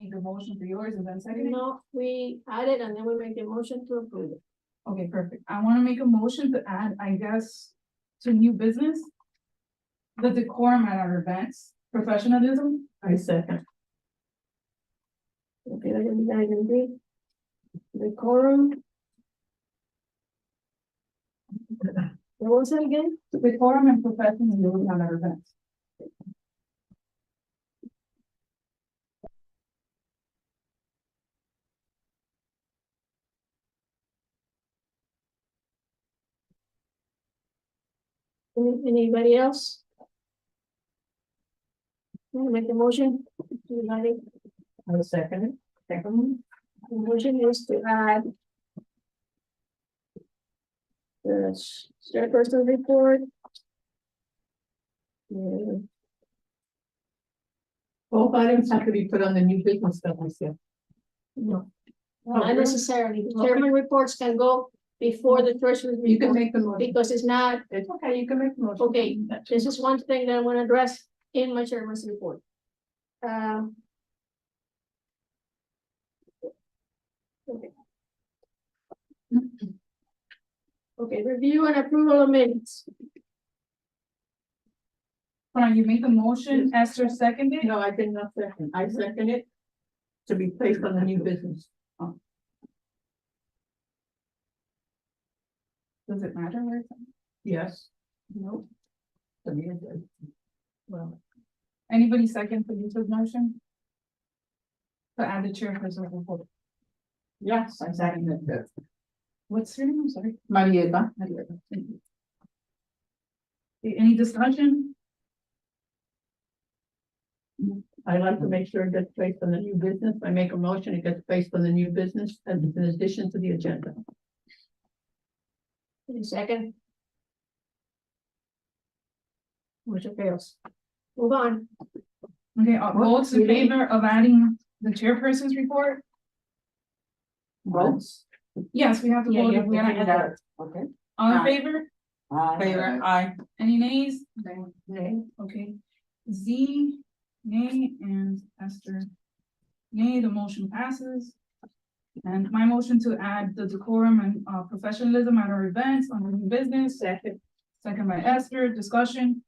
make a motion for yours and then second it? No, we add it and then we make a motion to approve it. Okay, perfect. I wanna make a motion to add, I guess, to new business. The decorum at our events, professionalism. I second. Okay, I can agree. The quorum. What was that again? Decorum and professionalism at our events. Anybody else? Want to make a motion? Anybody? I second it. Second one. The motion is to add the chairperson report. Both items have to be put on the new business stuff, I said. No, Oh, not really? necessarily. The chairman reports can go before the treasurer's You can report make the motion. because it's not, It's okay, you can make the motion. okay, this is one thing that I want to address in my chairman's report. Okay. Okay, review and approval of minutes. You make a motion, Esther seconded. No, I did not second. I second it to be placed on the new business. Does it matter where it's at? Yes. Nope. To me, it does. Well, anybody second for Lisa's motion? To add the chairperson report. Yes, I second it. What's your name? I'm sorry. Mariela. Thank you. Okay, any discussion? I like to make sure it gets placed on the new business. I make a motion, it gets placed on the new business and in addition to the agenda. Any second? Motion fails. Move on. Okay, votes in favor of adding the chairperson's report? Votes? Yes, we have to vote. if we're gonna add that. Okay. All in Aye. favor? Favor, aye. Any nays? Nay. Okay. Z, nay, and Esther. Nay, the motion passes. And my motion to add the decorum and professionalism at our events on the new business. Second. Second by Esther, discussion.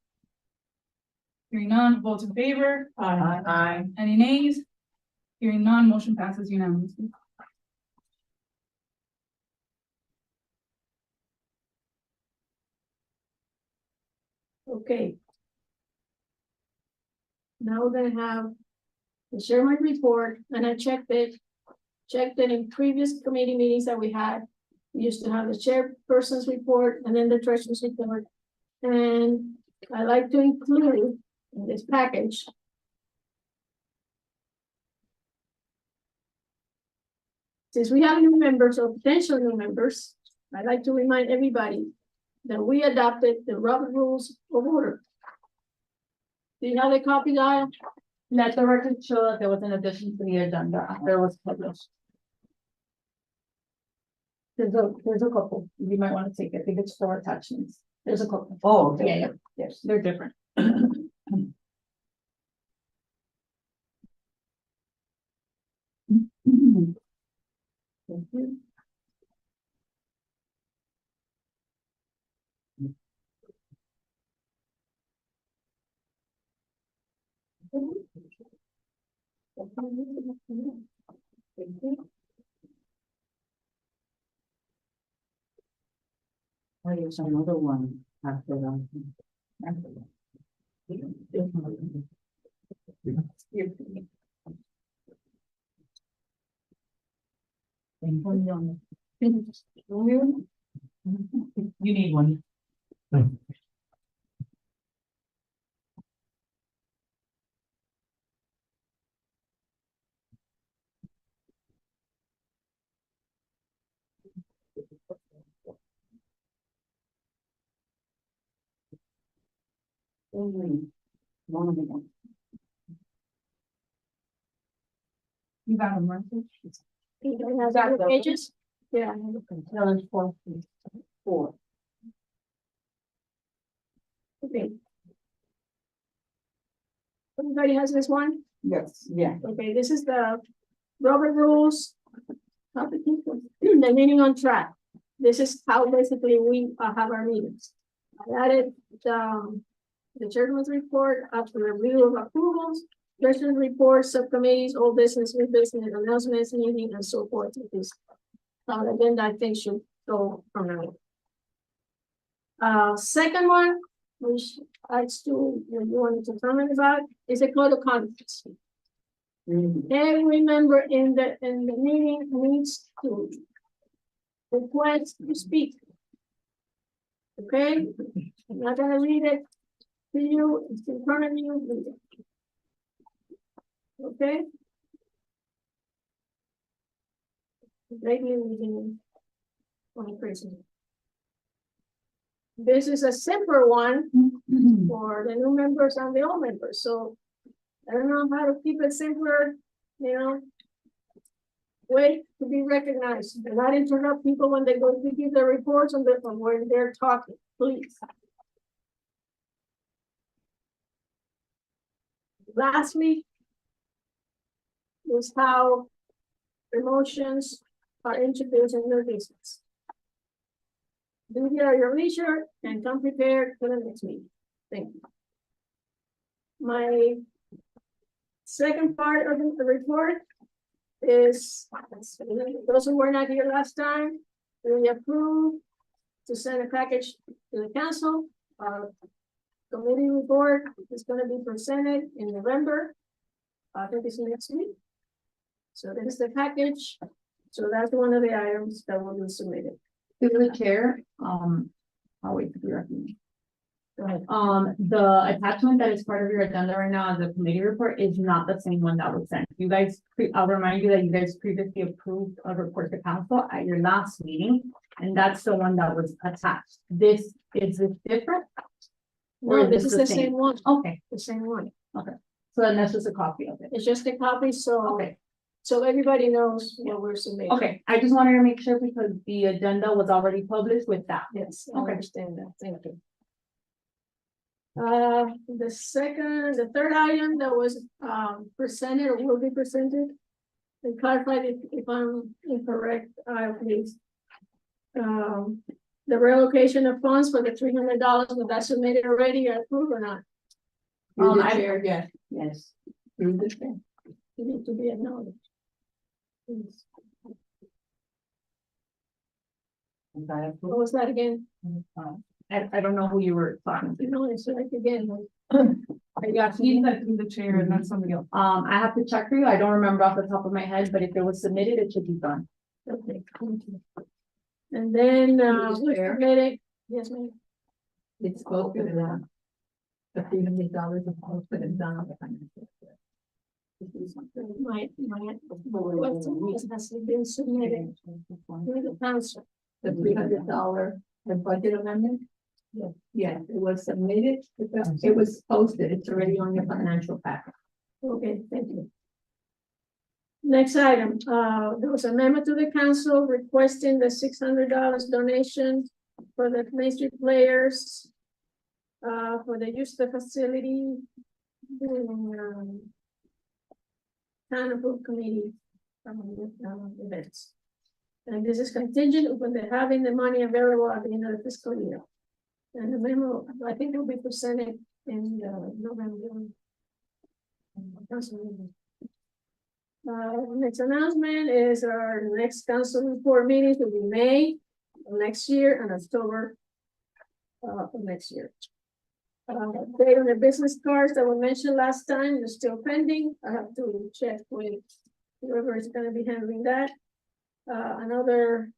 Hearing none, votes in favor. Aye. Aye. Any nays? Hearing none, motion passes unanimously. Okay. Now we're gonna have the chairman report, and I checked it in previous committee meetings that we had. We used to have the chairperson's report and then the treasurer's report. And I like to include in this package since we have new members or potential new members, I'd like to remind everybody that we adopted the Robert Rules of Order. Do you have a copy, Dial? Let the record show that there was an addition to the agenda after it was published. There's a couple, you might want to take it, I think it's 4 attachments, there's a couple. Oh, okay. Yeah, yes, they're different. Thank you. Oh, there's another one after that. You need one. Only one of them. You got them, right? Has that pages? Yeah. Challenge 4. Okay. Everybody has this one? Yes, yeah. Okay, this is the Robert rules. The meeting on track. This is how basically we have our meetings. I added the chairman's report after review of approvals, president report, subcommittees, all business, new business, announcements, meeting, and so forth. This agenda I think should go from now. Second one, which adds to what you wanted to comment about, is a code of conduct. Every member in the meeting needs to request to speak. Okay, I'm not gonna read it to you, it's in front of you. Read it. Okay? Regular reading on prison. This is a simpler one for the new members and the old members, so I don't know how to keep it simpler, you know. Wait to be recognized, do not interrupt people when they go to give their reports on when they're talking, please. Lastly, is how emotions are introduced in your business. Do it at your leisure and come prepared for the next meeting. Thank you. My second part of the report is, those who were not here last time, we approved to send a package to the council. Our committee report is going to be presented in November. I think it's next week. So this is the package. So that's one of the items that will be submitted. To the chair, I'll wait to be recognized. Go ahead. The attachment that is part of your agenda right now as a committee report is not the same one that was sent. You guys, I'll remind you that you guys previously approved a report to council at your last meeting, and that's the one that was attached. Is this different? Or No, this is the same one, Okay, the same one. so then that's just a copy of it. It's just a copy, so, Okay, so everybody knows what we're submitting. okay, I just wanted to make sure because the agenda was already published with that. Yes, I Okay. understand that, thank you. The third item that was presented or will be presented, and clarified if I'm incorrect, please. The relocation of funds for the $300, was that submitted already or approved or not? Through the I- chair, yes. Yes. Through the chair. You need to be acknowledged. Please. What was that again? I don't know who you were talking to. No, it's like again. Yeah, he said through the chair and then somebody else. I have to check for you. I don't remember off the top of my head, but if it was submitted, it should be done. Okay, thank you. And then, we Chair. submitted, yes, ma'am. It's supposed to be done. The $300 is supposed to be done on the financial. My question has been submitted to the council. The $300, the budget amendment? Yeah. Yeah, it was submitted, it was posted, it's already on your financial packet. Okay, thank you. Next item, there was a memo to the council requesting the $600 donation for the Main Street players. For the use of the facility. During, town approved committee. Events. And this is contingent upon the having the money available at the end of the fiscal year. And the memo, I think, will be presented in November. Council meeting. Next announcement is our next council report meetings will be May of next year and October of next year. Date on the business cards that were mentioned last time is still pending. I have to check with whoever is gonna be handling that. Another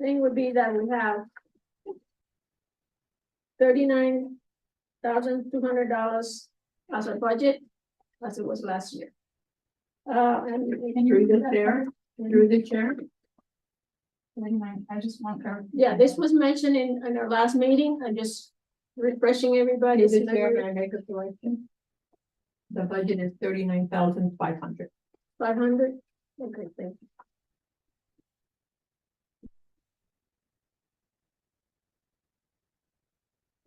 thing would be that we have $39,200 as a budget, as it was last year. And Through the chair, through the chair. I just want clarification. yeah, this was mentioned in our last meeting. I'm just refreshing everybody. Through the chair, can I make a correction? The budget is 39,500. 500, okay, thank you.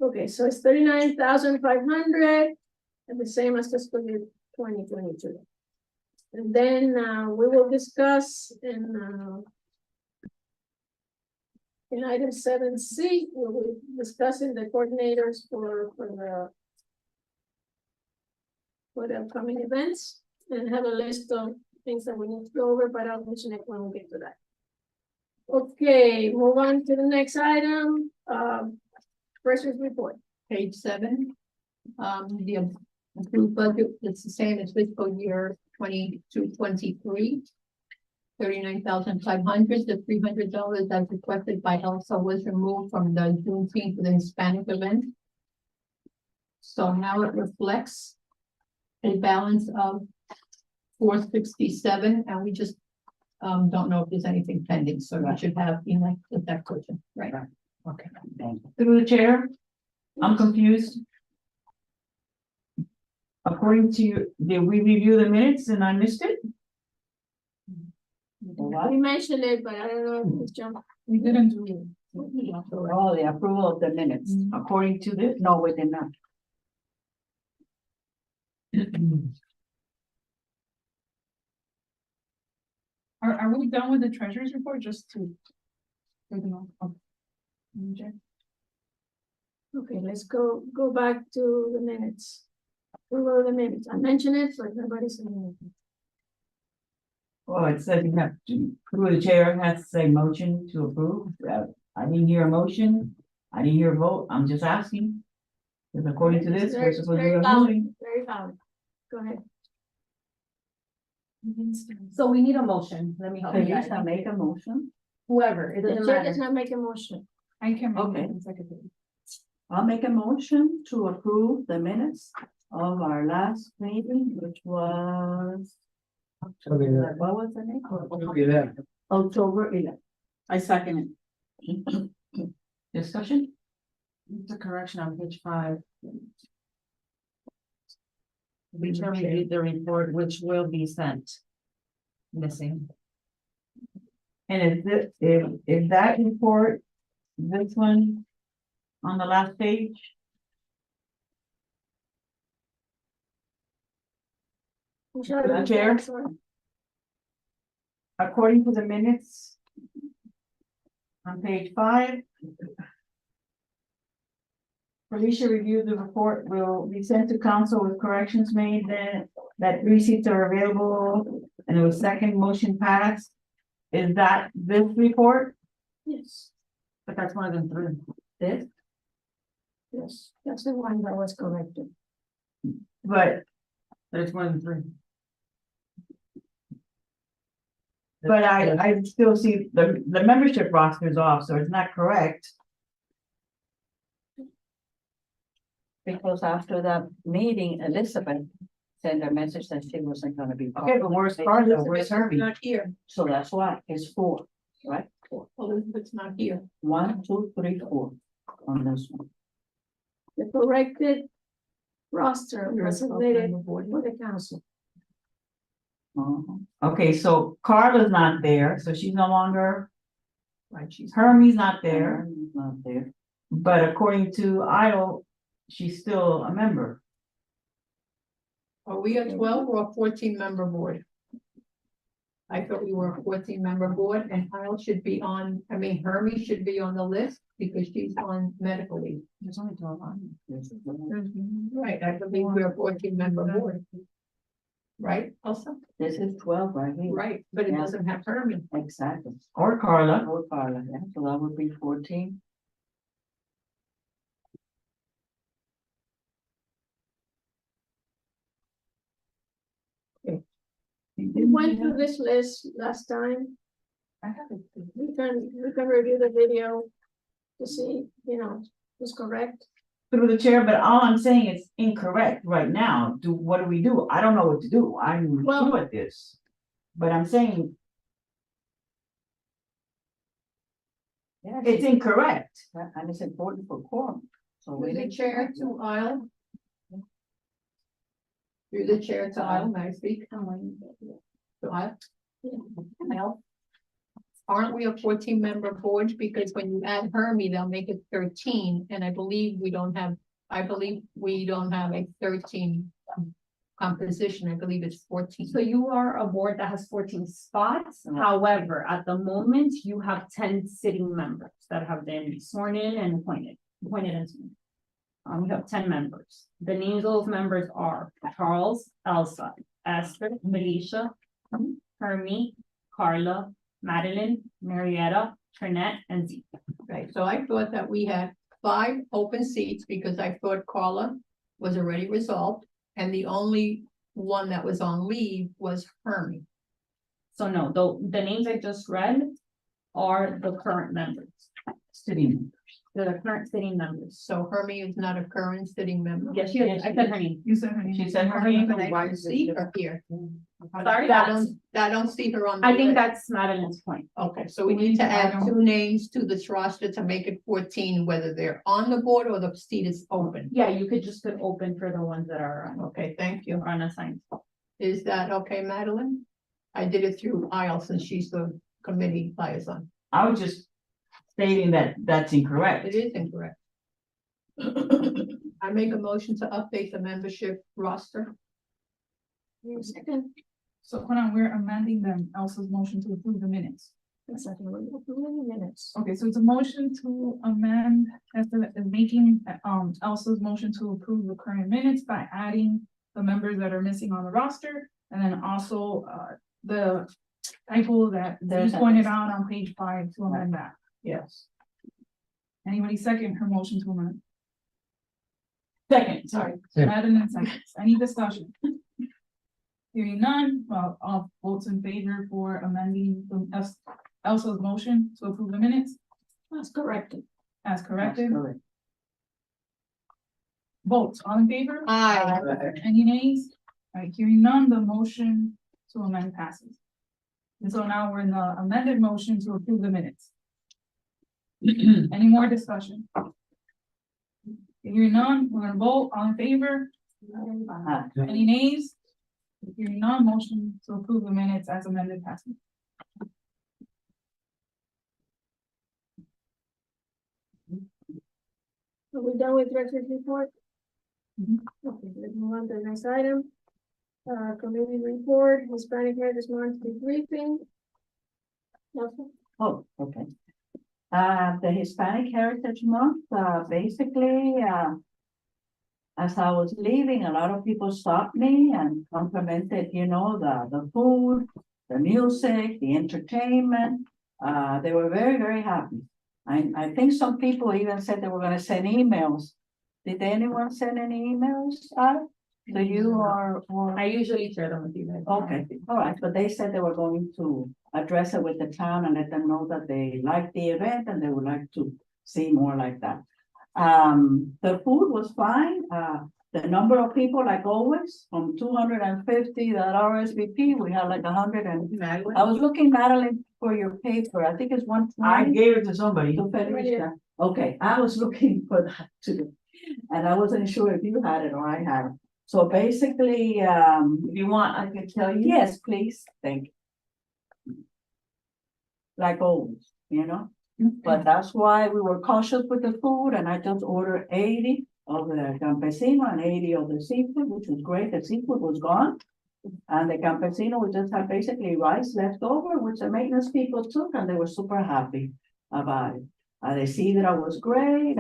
Okay, so it's 39,500, And the same as fiscal year 2022. And then, we will discuss in item 7C, we will be discussing the coordinators for the upcoming events, and have a list of things that we need to go over, but I'll mention it when we get to that. Okay, move on to the next item, treasurer's report. Page 7. The approved budget is the same as fiscal year 22-23. 39,500. The $300 as requested by Elsa was removed from the Juneteenth for the Hispanic event. So now it reflects a balance of 467, and we just don't know if there's anything pending, so we should have, that question, right? Okay. Through the chair, I'm confused. According to you, did we review the minutes and I missed it? We mentioned it, but I don't know if it's jumped. We didn't do it. Oh, the approval of the minutes. According to this? No, we did not. Are we done with the treasurer's report, just to? take them off? Okay. Okay, let's go back to the minutes. Approval of the minutes. I mentioned it, but nobody's saying anything. Well, it says you have to, through the chair has to say motion to approve. I didn't hear a motion. I didn't hear a vote. I'm just asking. Because according to this, we're supposed to Very be valid, voting. very valid. Go ahead. So we need a motion, let me help you guys, Elisa, make a motion. whoever, it The doesn't chair does matter. not make a motion. I can. make Okay. it secretary. I'll make a motion to approve the minutes of our last meeting, which was. What was the name? October 11th. I second Discussion? It's a correction on page 5. We terminated the report, which will be sent. Missing. And is that report, this one on the last page? Michelle, Chair? sorry. According to the minutes on page 5. Felicia reviewed the report, will be sent to council with corrections made, then that receipts are available, and it was second motion passed. Is that this report? Yes, But that's more than 3. This? yes, that's the one that was corrected. But There's more than 3. I still see the membership roster is off, so it's not correct. Because after that meeting, Elizabeth sent a message that she wasn't gonna be. Okay, but where's Carla, where's Herbie? Not here. So that's why it's 4, right? 4. Elizabeth's not here. 1, 2, 3, 4 on this one. The corrected roster You're was a submitted member board. for the council. Okay, so Carla's not there, so she's no longer, Right, she's. Hermie's not there, Aaron's not there. but according to Idle, she's still a member. Are we a 12 or a 14-member board? I thought we were a 14-member board, and Kyle should be on, Hermie should be on the list because she's on medical leave. There's only 12 on. Right, I believe we're a 14-member board. Right, Elsa? This is 12 right here. Right, but it Yeah. doesn't have Hermie. Exactly. Or Carla. Or Carla, yeah, so that would be 14. We went through this list last time. I have it. We can review the video to see, who's correct. Through the chair, but all I'm saying is incorrect right now. What do we do? I don't know what to do. I'm Well- new at this. But I'm saying Yeah, it's incorrect. and it's important for quorum. So we Through the need chair to aisle. Through the chair to aisle, may I speak? To aisle? Aisle. Aren't we a 14-member board? Because when you add Hermie, they'll make it 13, and I believe we don't have a 13 composition, I believe it's 14. So you are a board that has 14 spots. However, at the moment, you have 10 sitting members that have been sworn in and appointed and sworn. We have 10 members. The names of those members are Charles, Elsa, Esther, Felicia, Hermie, Carla, Madeline, Marietta, Trinette, and Zeke. Right, so I thought that we had 5 open seats because I thought Carla was already resolved. And the only one that was on leave was Hermie. So no, the names I just read are the current members. Sitting. They're the current sitting members. So Hermie is not a current sitting member. Yes, she is. I said her name. You said her name. She said her But name. I don't see her here. Sorry, I don't see her on the I think list. that's Madeline's point. Okay, so we need to add 2 names to this roster to make it 14, whether they're on the board or the seat is open. Yeah, you could just put open for the ones that are Okay, thank you. unassigned. Is that okay, Madeline? I did it through Isle since she's the committee liaison. I was just stating that that's incorrect. It is incorrect. I make a motion to update the membership roster. Second, So hold on, we're amending them, Elsa's motion to approve the minutes. minutes. Okay, so it's a motion to amend, Esther is making, Elsa's motion to approve the current minutes by adding the members that are missing on the roster, and then also, the typo that There's you a- pointed out on page 5 to amend that. Yes. Anybody second her motion to amend? Second, sorry. Madeline seconds. Any discussion? Hearing none, well, all votes in favor for amending Elsa's motion to approve the minutes That's corrected. as That's corrected. correct. Votes, all in favor? Aye. Any nays? All right, hearing none, the motion to amend passes. And so now we're in the amended motion to approve the minutes. Any more discussion? Hearing none, we're gonna vote, all in favor? Any nays? Hearing none, motion to approve the minutes as amended passes. Are we done with director's report? Mhm. Okay, let's move on to the next item. Committee report, Hispanic Heritage Month briefing. Nelson? Oh, okay. The Hispanic Heritage Month, basically, as I was leaving, a lot of people stopped me and complimented, you know, the food, the music, the entertainment. They were very, very happy. I think some people even said they were gonna send emails. Did anyone send any emails out to you or? I usually share them with you guys. Okay, all right, but they said they were going to address it with the town and let them know that they liked the event and they would like to see more like that. The food was fine, the number of people, like always, from 250 that RSVP, we had like 100 and. I was looking, Madeline, for your paper, I think it's 120. I gave it to somebody. To Federica. Okay, I was looking for that too, and I wasn't sure if you had it or I had it. So basically, If you want, I can tell you. yes, please, thank you. Like always, you know, but that's why we were cautious with the food, and I just ordered 80 of the campesino and 80 of the seafood, which was great, the seafood was gone. And the campesino would just have basically rice left over, which the maintenance people took, and they were super happy about it. The sidra was great,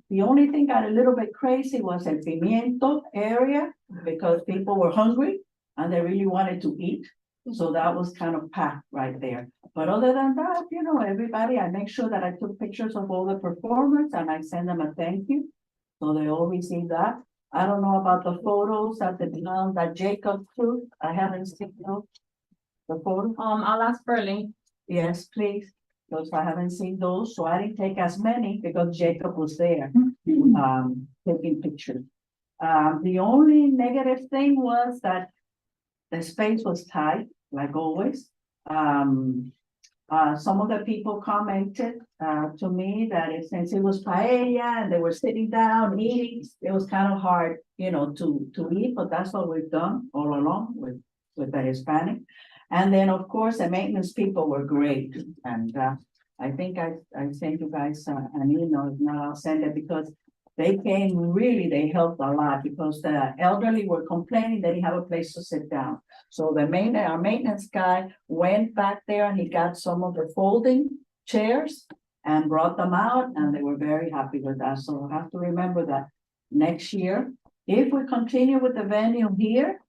the only thing got a little bit crazy was the pimiento area, because people were hungry and they really wanted to eat. So that was kind of packed right there. But other than that, you know, everybody, I make sure that I took pictures of all the performers and I send them a thank you. So they all received that. I don't know about the photos that Jacob took. I haven't seen those. The photo. I'll ask for a link. Yes, please, because I haven't seen those, so I didn't take as many because Jacob was there, taking pictures. The only negative thing was that the space was tight, like always. Some of the people commented, to me that since it was paella and they were sitting down eating, it was kind of hard, you know, to eat, but that's what we've done all along with the Hispanic. And then, of course, the maintenance people were great, and I think I sent you guys an email, if not, I'll send it, because They came, really, they helped a lot because the elderly were complaining they didn't have a place to sit down. So our maintenance guy went back there and he got some of the folding chairs and brought them out, and they were very happy with that. So we'll have to remember that next year, if we continue with the venue here,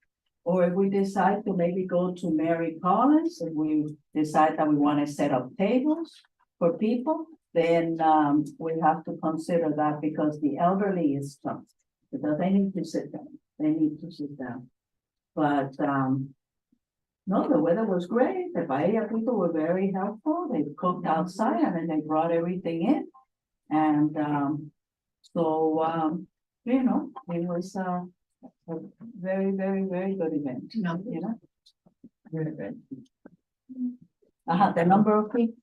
or if we decide to maybe go to Mary Collins, if we decide that we want to set up tables for people, then we have to consider that because the elderly is tough. Because they need to sit down, they need to sit down. But no, the weather was great. The Bahia people were very helpful. They cooked outside and then they brought everything in. And you know, it was a very, very, very good event, you know? Very good. The number of people.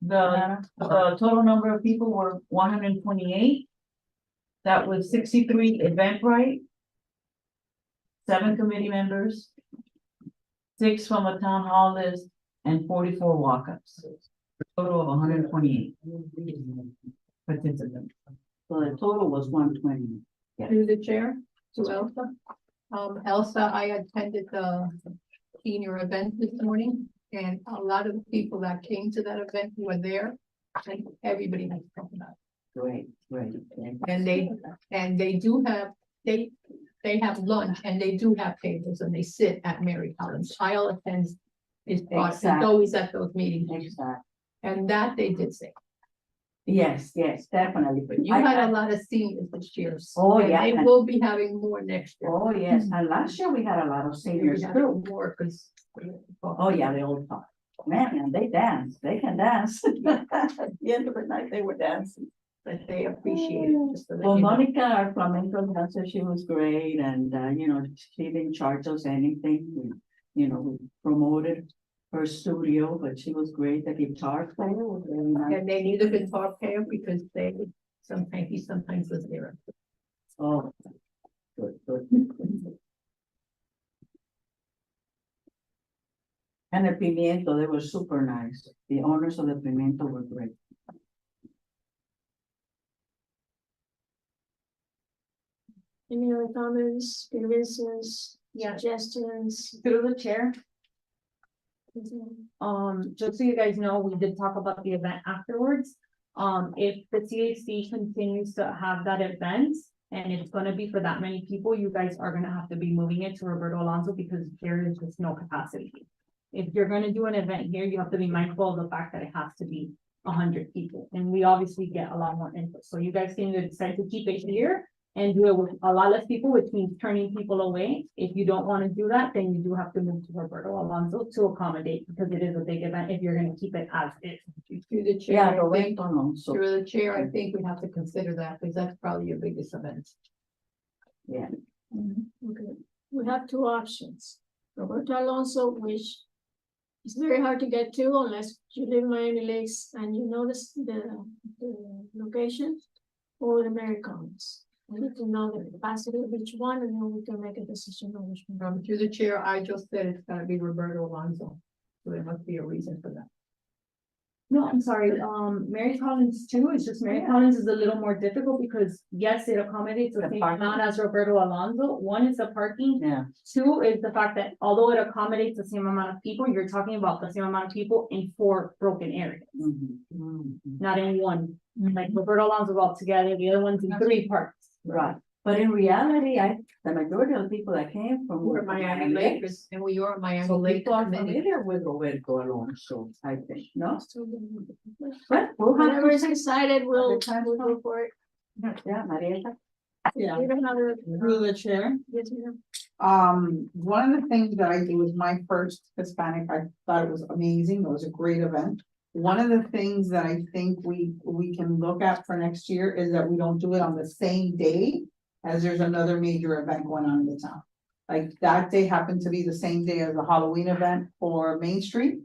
The total number of people were 128. That was 63 Eventbrite. 7 committee members. 6 from a town hall list and 44 walk-ups. Total of 128 participants. So the total was 120. Through the chair, to Elsa. Elsa, I attended the senior event this morning, and a lot of the people that came to that event were there, and everybody has talked about it. Great, great. And they do have, they have lunch and they do have tables and they sit at Mary Collins. Kyle attends, is Exactly. always at those meetings, Exactly. and that they did say. Yes, definitely. But you had a lot of seniors this year. Oh, and yeah. They will be having more next year. Oh, yes, and last year we had a lot of seniors We had too. more, because. Oh, yeah, they all talk. Man, and they dance, they can dance. At the end of the night, they were dancing. But they appreciate it. Just to let Well, you know. Monica, our flamenco dancer, she was great, and, you know, she didn't charge us anything. We promoted her studio, but she was great. The guitar player was very nice. And they need a guitar player because he sometimes was there. Oh, good, good. And the pimiento, they were super nice. The owners of the pimiento were great. Any other comments, grievances, Yeah. suggestions? Through the chair, just so you guys know, we did talk about the event afterwards. If the CAC continues to have that event and it's gonna be for that many people, you guys are gonna have to be moving it to Roberto Alonso because there is just no capacity. If you're gonna do an event here, you have to be mindful of the fact that it has to be 100 people, and we obviously get a lot more input. So you guys can either decide to keep it here and do it with a lot less people, which means turning people away. If you don't want to do that, then you do have to move to Roberto Alonso to accommodate, because it is a big event if you're gonna keep it as is. Through the chair, Yeah, I think, Roberto Alonso. through the chair, I think we have to consider that because that's probably your biggest event. Yeah, Okay, we have two options. Roberto Alonso, which is very hard to get to unless you live in Miami Lakes and you know the location, or the Mary Collins. We need to know the capacity of each one, and then we can make a decision on which one. Through the chair, I just said it's gotta be Roberto Alonso, so there must be a reason for that. No, I'm sorry, Mary Collins too, it's just Mary Collins is a little more difficult because yes, it accommodates the The same parking. amount as Roberto Alonso. One is the parking. yeah. 2 is the fact that although it accommodates the same amount of people, you're talking about the same amount of people in 4 broken areas, Mhm, mhm. not in one. Like Roberto Alonso's all together, the other one's in 3 parts. Right, but in reality, the majority of the people that came from. We're Miami Lakers, and we are Miami So Lake people are committee. familiar with Roberto Alonso, I think, no? But we'll Whenever have it's to. decided, we'll the time we'll go for it. Yeah, Marietta. Yeah, We don't have a. through the chair. Yes, we have. One of the things that I did was my first Hispanic, I thought it was amazing, it was a great event. One of the things that I think we can look at for next year is that we don't do it on the same day as there's another major event going on in the town. Like that day happened to be the same day as the Halloween event for Main Street.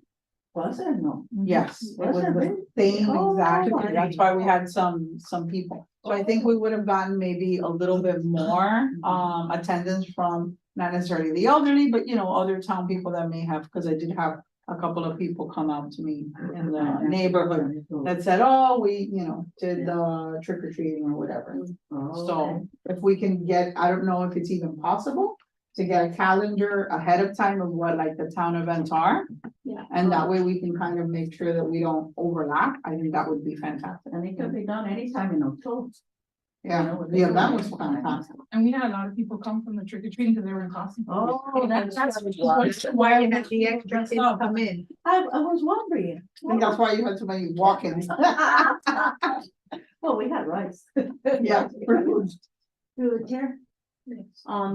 Was it? No. Yes, it was Was it the really? same Oh, exact, okay. that's why we had some people. So I think we would have gotten maybe a little bit more attendance from, not necessarily the elderly, but other town people that may have, because I did have a couple of people come out to me in the neighborhood that said, oh, we, did the trick or treating or whatever. Oh, So if we can get, I don't know if it's even possible to get a calendar ahead of time of what like the town events are. Yeah. And that way we can kind of make sure that we don't overlap. I think that would be fantastic. And it can be done anytime in October. Yeah, yeah, that was fantastic. And we had a lot of people come from the trick or treating because they were in costume. Oh, that's Why you had the extra kids come in. I was wondering. I think that's why you had so many walk-ins. Oh, we had rice. Yeah. Through the chair.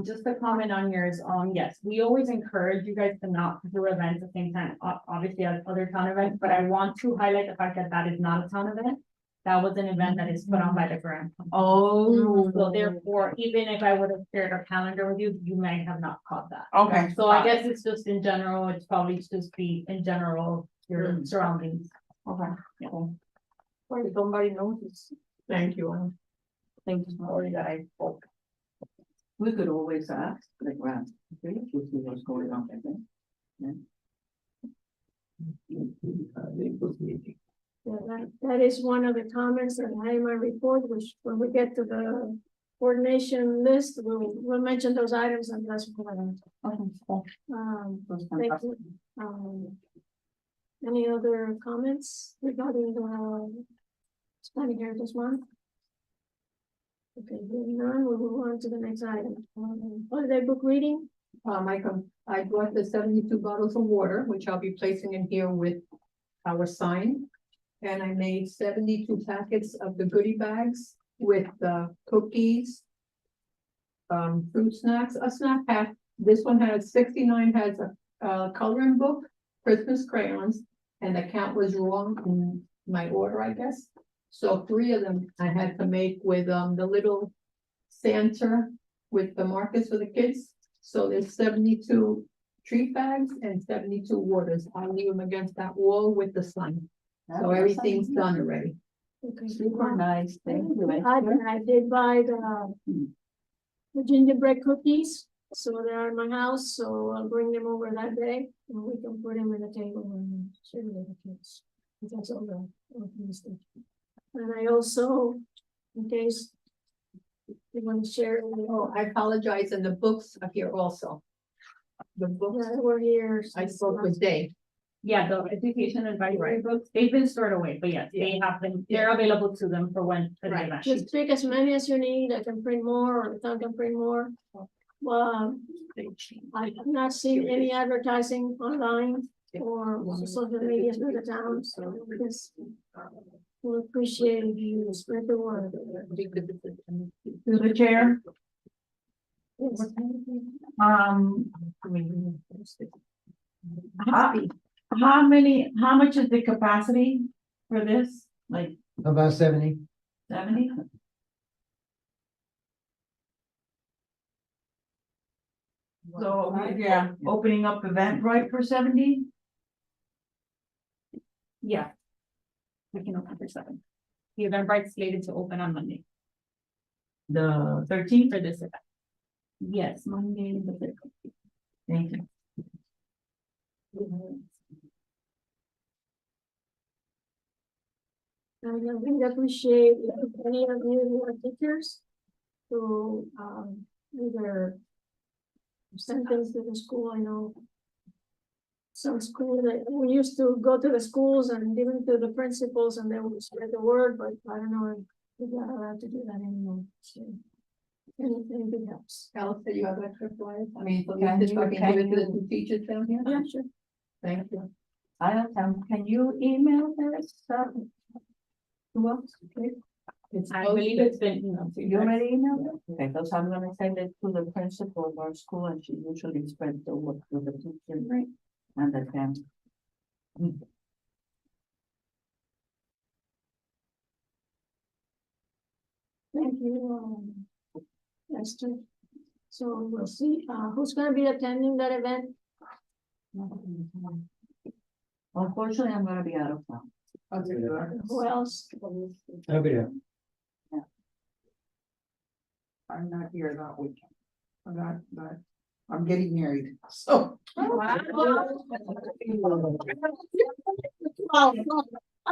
Just a comment on yours, yes, we always encourage you guys to not do events at the same time, obviously as other town events, but I want to highlight the fact that that is not a town event. That was an event that is put on by the grant. Oh. So therefore, even if I would have shared a calendar with you, you might have not caught that. Okay. So I guess it's just in general, it's probably just be in general, your surroundings. Okay. Somebody knows this. Thank you. Thank you. Sorry that I spoke. We could always ask the grant, okay, to see what's going on, I think. Yeah, that is one of the comments that I have in my report, which when we get to the coordination list, we'll mention those items and that's what thank you. Any other comments regarding the Hispanic Heritage Month? Okay, hearing none, we'll move on to the next item. Holiday book reading. I brought the 72 bottles of water, which I'll be placing in here with our sign. And I made 72 packets of the goodie bags with the cookies. Fruit snacks, a snack pack. This one has 69, has a coloring book, Christmas crayons, and the count was wrong in my order, I guess. So 3 of them I had to make with the little Santa with the markers for the kids. So there's 72 treat bags and 72 waters. I'll leave them against that wall with the sign. So everything's done already. Okay. Super nice, thank you. I did buy the gingerbread cookies, so they're in my house, so I'll bring them over that day and we can put them in the table and share with the kids. That's all the. And I also, in case you want to share, Oh, I apologize, and the books are here also. The books, yeah, we're here. I spoke with Dave. Yeah, the education advisory books, they've been stored away, but yes, they have been, they're available to them for when. for the Right. event. Just pick as many as you need, I can print more, or the town can print more. Well, I have not seen any advertising online or social media for the town, so because we'll appreciate if you spread the word. Through the chair, Yes. how much is the capacity for this? Like About 70. 70? So, Yeah. opening up Eventbrite for 70? Yeah. We can open for 7. The Eventbrite's slated to open on Monday The 13th? for this event. Yes, Monday, the 13th. Thank you. I really appreciate if any of you who are teachers to either send things to the school. I know some school that we used to go to the schools and give them to the principals and they would spread the word, but I don't know if we're not allowed to do that anymore. So anything helps. Alice, do you have extra flyers? I mean, so Can you just you- fucking can give it to the you- two teachers down here? Yeah, sure. Thank you. I don't know, can you email this? To us, please? It's I believe it's been emailed to you. You already emailed it? Okay, because I'm gonna send it to the principal of our school and she usually spreads the word to the teacher. Right. And the parents. Thank you, Esther. So we'll see, who's gonna be attending that event? Unfortunately, I'm gonna be out of town. Who else? I'll be there. I'm not here that weekend. That I'm getting married, so. I'm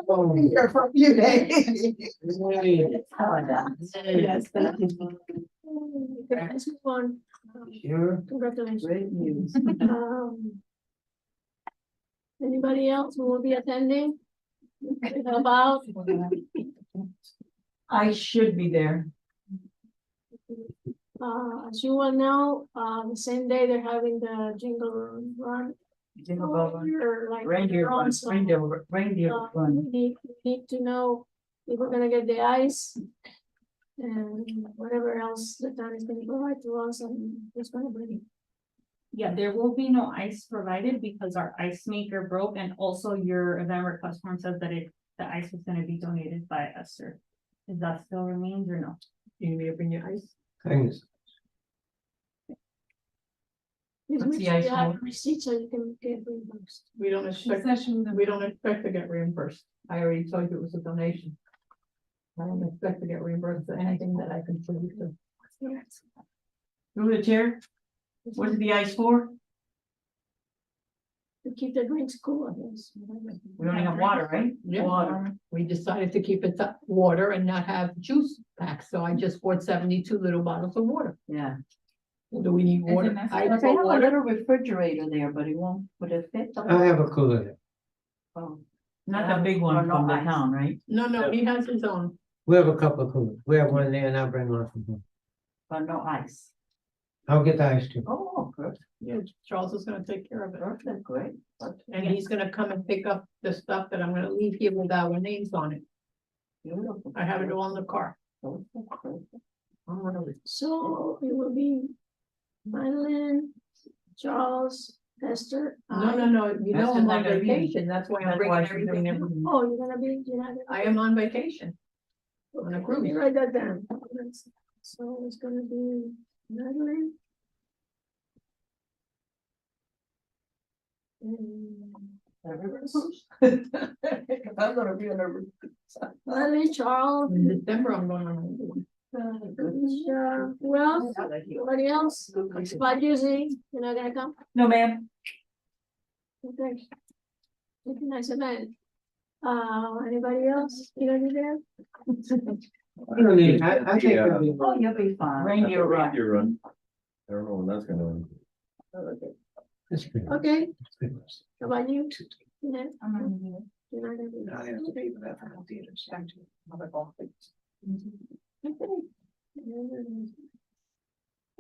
only here for a few days. Yes, thank you. Okay, let's move on. Sure. Congratulations. Great news. Anybody else who will be attending? How about, I should be there. as you all know, the same day they're having the jingle run. Jingle bell run. You're like. Reindeer run, so, reindeer we run. need to know if we're gonna get the ice. And whatever else the town is gonna provide to us and it's gonna bring. Yeah, there will be no ice provided because our ice maker broke and also your event request form says that the ice was gonna be donated by Esther. Is that still remains or no? You need me to bring your ice? Thanks. Just What's make the sure ice you have for? a receipt so you can get reimbursed. We don't She expect, said she was. we don't expect to get reimbursed. I already told you it was a donation. I don't expect to get reimbursed for anything that I contribute to. Through the chair, what's the ice for? To keep the drinks cool, I guess. We only have water, right? Yeah. Water. We decided to keep it to water and not have juice packs, so I just bought 72 little bottles of water. Yeah. Do we need Is it water? necessary? I They have a water. little refrigerator there, but it won't, would it fit? I have a cooler. Oh, Not the big one Or no from the ice. town, right? No, he has his own. We have a couple of coolers. We have one there and I'll bring one from home. but no ice. I'll get the ice too. Oh, good, Yeah, Charles is gonna take care of it. perfect, great. And he's gonna come and pick up the stuff that I'm gonna leave here with our names on it. Beautiful. I have it all in the car. Perfect, perfect. I'm really. So it will be Madeline, Charles, Esther. No, you know That's I'm not on gonna be- vacation, that's why I'm That's bringing why she's doing everything. everything. Oh, you're gonna be, you're not. gonna I be- am on vacation. On a Okay, cruise. Let me write that down. So it's gonna be Madeline. And I'm gonna be on a. Madeline, Charles, In December, I'm going on. who else? Nobody else? But usually, you're not gonna come? No, ma'am. Okay. It's a nice event. Anybody else? You don't need there? I don't need, I think it'll be. Oh, you'll be fine. Reindeer run. Your run. I don't know when that's gonna. It's good. Okay, It's good. how about you? Yeah, I'm not gonna do it. you're not gonna be there. I have to pay for that for theaters. Thank you. Other ball things.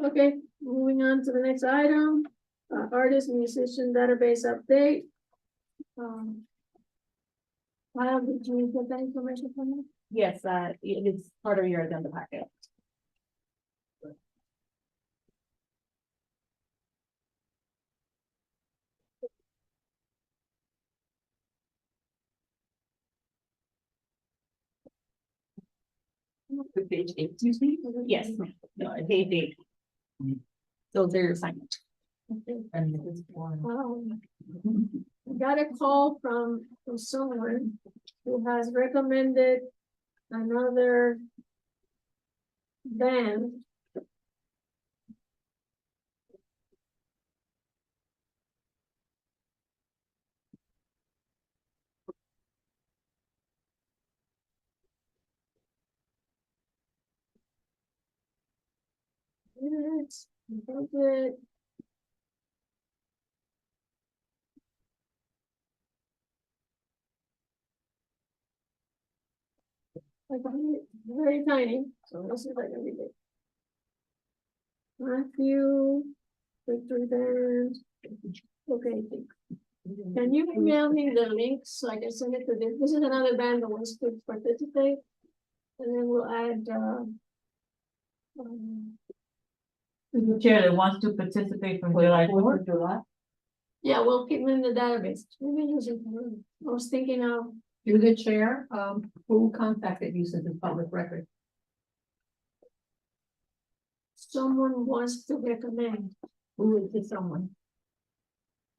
Okay, moving on to the next item, artist musician database update. Kyle, did you get that information from me? Yes, it is part of your agenda packet. Page 8, you see? Yes, no, they. Those are your assignment. Okay. And this is one. I got a call from someone who has recommended another band. It's good. Like, very tiny, so let's see if I can read it. Matthew, Victory Band. Okay, can you email me the link so I can send it to this? This is another band that wants to participate. And then we'll add, The chair that wants to participate from July 4th. July. yeah, we'll keep them in the database. Maybe use it. I was thinking of, You're the chair, who contacted you since it's public record? someone wants to recommend Who is this someone?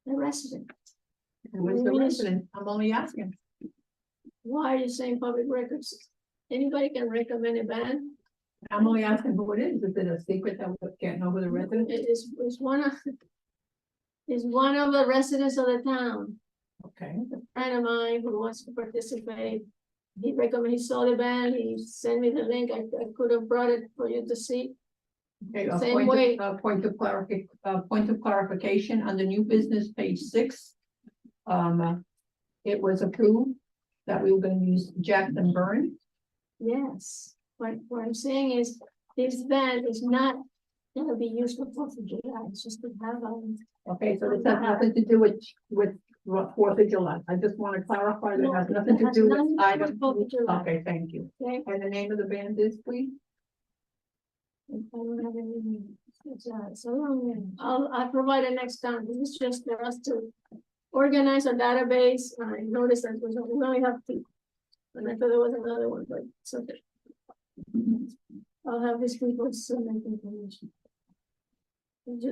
a resident. Who is the Maybe- resident? I'm only asking. Why are you saying public records? Anybody can recommend a band? I'm only asking who it is. Is it a secret that we can't know who the resident is? It is one of the residents of the town, Okay. a friend of mine who wants to participate. He recommended, he saw the band, he sent me the link, I could have brought it for you to see. Okay, a Same way. point of clarification on the new business, page 6. It was approved that we were gonna use Jackson Burn. Yes, what I'm saying is, this band is not gonna be used for Fourth of July, it's just to have, Okay, so this has nothing to do with 4th of July. I just want to clarify that it has nothing to do with item. 4th of July. Okay, thank you. Okay? And the name of the band is, please? I don't have any, it's a long name. I'll provide it next time, this is just for us to organize our database, I noticed that we only have 2. And I thought there was another one, but it's okay. I'll have these people submit information.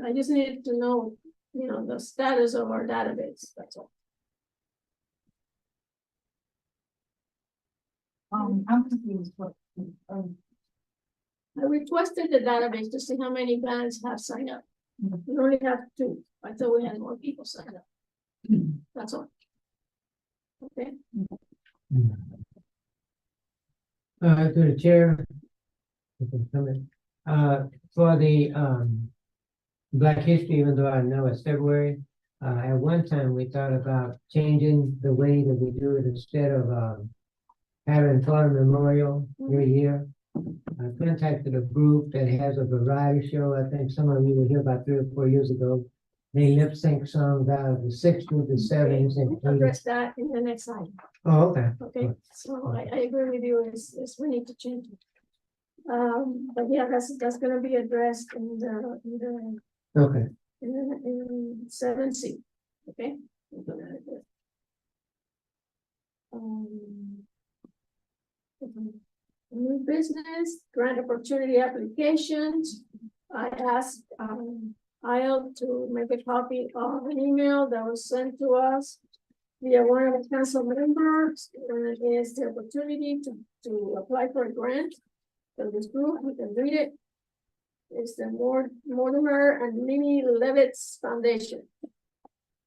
I just needed to know, the status of our database, that's all. I'm confused, but, I requested the database to see how many bands have signed up. We only have 2. I thought we had more people signed up. That's all. Okay, To the chair. For the, Black History, even though I know it's February, at one time we thought about changing the way that we do it instead of, having Florida Memorial every year. I contacted a group that has a variety show. I think some of you were here about 3 or 4 years ago. They lip sync songs out of the 60s, the 70s, and 80s. address that in the next slide. Oh, okay. Okay, so I agree with you, is we need to change it. But yeah, that's gonna be addressed in the Okay. in 7C, okay? New business, grant opportunity applications. I asked, I'll to make a copy of an email that was sent to us via one of the council members, and it is the opportunity to apply for a grant. So this group, we can read it. It's the Mortimer and Minnie Levitz Foundation.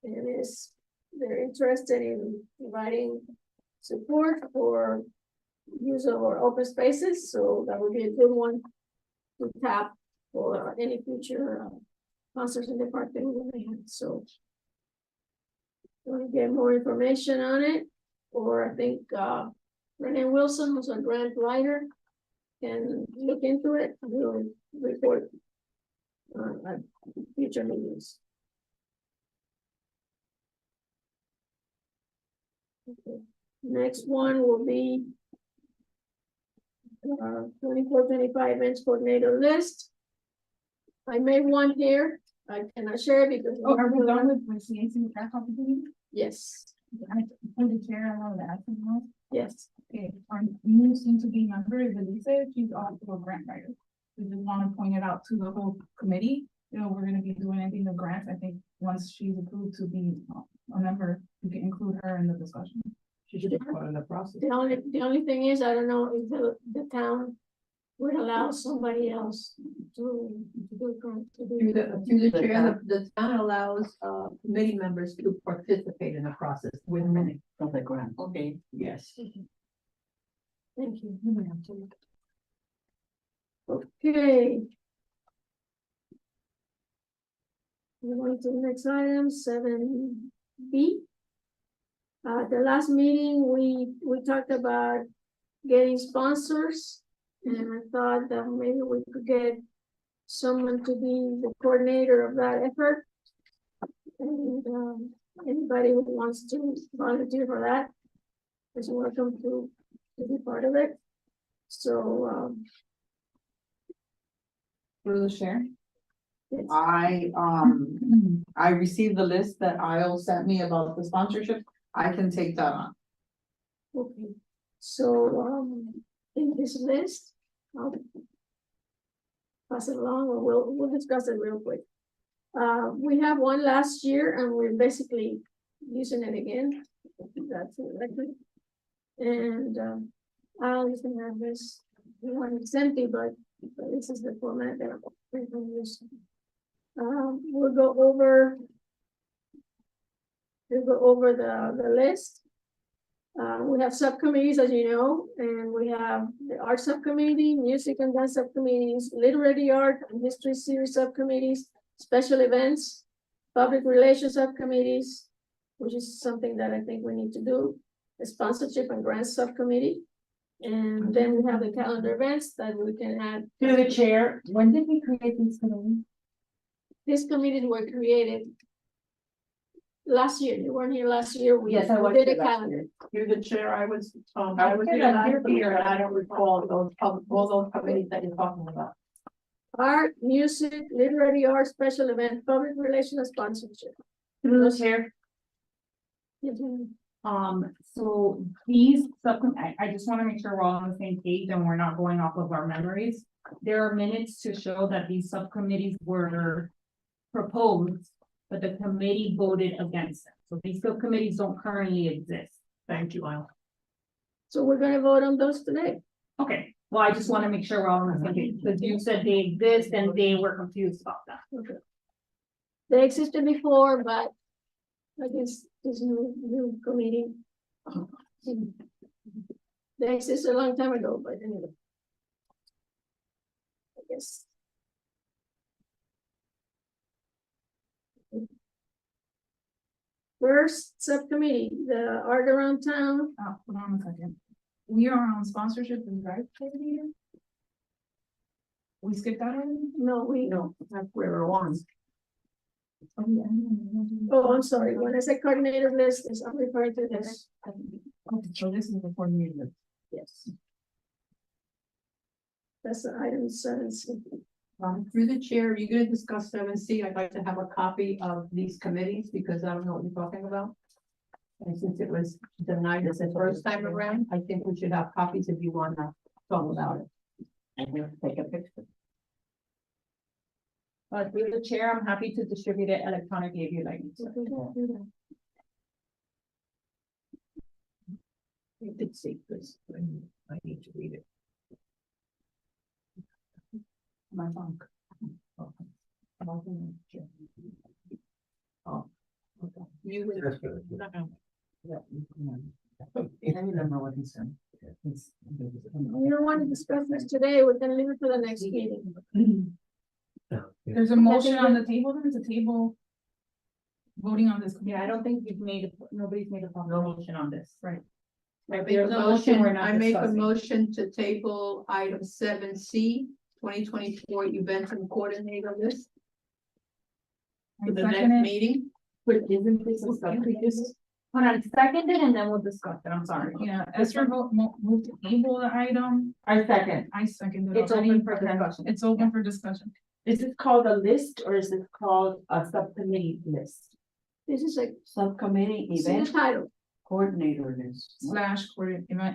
And they're interested in providing support for use of our open spaces, so that would be a good one to tap for any future concerts in the park that we may have, so. Want to get more information on it, or I think Renee Wilson, who's a grant writer, can look into it, we'll report at future meetings. Okay. Next one will be 24-25 events coordinator list. I made one here, I cannot share it because. are we done with CAC grant opportunity? Yes, For the chair, I wanted to ask someone else. yes, Okay, our new soon-to-be member is Elisa, she's also a grant writer. We just want to point it out to the whole committee, we're gonna be doing anything with grants, I think, once she's approved to be a member, we can include her in the discussion. She should be part of the process. the only thing is, I don't know if the town would allow somebody else to do. Through the chair, the town allows committee members to participate in the process with minutes. Of the grant, okay, Yes. Thank you. Okay. We're going to the next item, 7B. The last meeting, we talked about getting sponsors, and I thought that maybe we could get someone to be the coordinator of that effort. And anybody who wants to volunteer for that is welcome to be part of it. So, Through the share. it's I received the list that Isle sent me about the sponsorship. I can take that on. okay. So, in this list, I'll pass it along, or we'll discuss it real quick. We have one last year, and we're basically using it again. That's it. And I'll just have this one, it's empty, but So this is the format that we're gonna use. We'll go over. We'll go over the list. We have subcommittees, as you know, and we have the art subcommittee, music and dance subcommittees, literary art and history series subcommittees, special events, public relations subcommittees, which is something that I think we need to do, the sponsorship and grants subcommittee. And then we have the calendar events that we can add. Through the chair, when did we create these committees? These committees were created last year. You weren't here last year. We Yes, I was did a here last calendar. You're the chair, I was here here last here, and I don't recall all those committees that you're talking about. Art, music, literary art, special event, public relations, and sponsorship. Through the chair, so these I just wanna make sure we're all on the same page and we're not going off of our memories. There are minutes to show that these subcommittees were proposed, but the committee voted against them. So these subcommittees don't currently exist. Thank you, Al. So we're gonna vote on those today. Okay, well, I just wanna make sure we're all on the same page, because you said they exist and they were confused about that. Okay. They existed before, but I guess this new committee. They existed a long time ago, but anyway. I guess. First subcommittee, the art around town. Hold on a second. We are on sponsorship and drive coordinator. We skipped that already? No, we, No, that's where we're on. Oh, yeah. oh, I'm sorry, when I say coordinator list, is I'm referring to this. Okay, so this is the coordinator. Yes. That's the item 7C. Through the chair, you're gonna discuss 7C. I'd like to have a copy of these committees because I don't know what you're talking about. And since it was denied as the first time around, I think we should have copies if you wanna talk about it. I'm gonna take a picture. Through the chair, I'm happy to distribute it electronically if you like. You did see this, I need to read it. My phone. Oh, okay. You. That's good. Yeah, I remember what he said. We don't want to discuss this today, we're gonna leave it for the next meeting. There's a motion on the table, there's a table. Voting on this. Yeah, I don't think nobody's made a formal motion on this. Right. I make There's a no motion, we're motion, not I make a discussing. motion to table item 7C, 2024 event and coordinator list for the next meeting. But isn't this a subcommittee? Hold on, second it and then we'll discuss it, I'm sorry. Yeah, Esther moved to table the item. I second. I seconded. It's open for discussion. It's open for discussion. Is this called a list or is it called a subcommittee list? This is like, Subcommittee see the event title, coordinator list. Event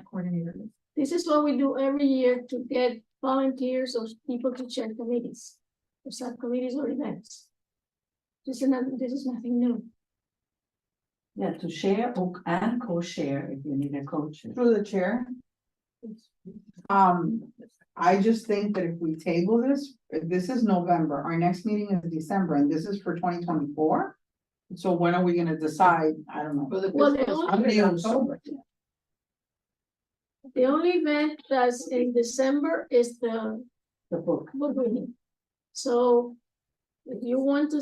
coordinator. this is what we do every year to get volunteers or people to chair committees. Or subcommittees or events. This is nothing new. Yeah, to share and co-share if you need a coach. Through the chair. I just think that if we table this is November, our next meeting is December, and this is for 2024. So when are we gonna decide? I don't know. For the Well, fiscal the year, only- October. The only event that's in December is the The book. book reading. So if you want to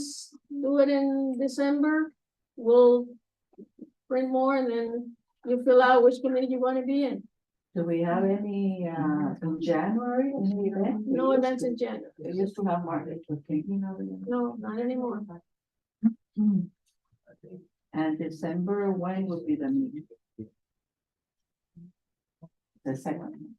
do it in December, we'll bring more and then you fill out which committee you want to be in. Do we have any, in January, any event? No events in January. We used to have Martin Luther King, No, not anymore. and December, when would be the meeting? The second.